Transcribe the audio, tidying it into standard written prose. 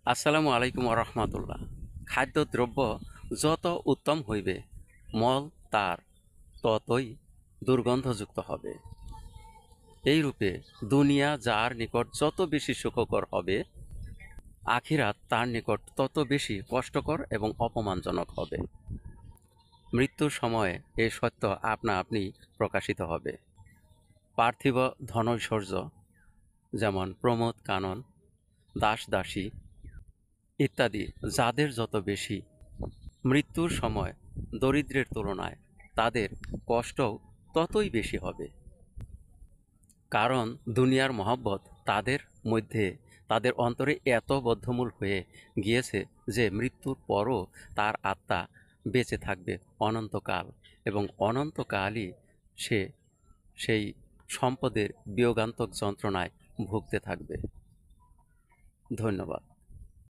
আসসালামু আলাইকুম রহমতুল্লাহ। খাদ্যদ্রব্য যত উত্তম হইবে, মল তার ততই দুর্গন্ধযুক্ত হবে। এইরূপে দুনিয়া যার নিকট যত বেশি সুখকর হবে, আখিরাত তার নিকট তত বেশি কষ্টকর এবং অপমানজনক হবে। মৃত্যুর সময়ে এই সত্য আপনা আপনি প্রকাশিত হবে। পার্থিব ধনৈশ্বর্য, যেমন প্রমোদ কানন, দাস দাসী ইত্যাদি যাদের যত বেশি, মৃত্যুর সময় দরিদ্রের তুলনায় তাদের কষ্টও ততই বেশি হবে। কারণ দুনিয়ার মহব্বত তাদের মধ্যে, তাদের অন্তরে এত বদ্ধমূল হয়ে গিয়েছে যে মৃত্যুর পরও তার আত্মা বেঁচে থাকবে অনন্তকাল, এবং অনন্তকালই সে সেই সম্পদের বিয়োগান্তক যন্ত্রণায় ভুগতে থাকবে। ধন্যবাদ।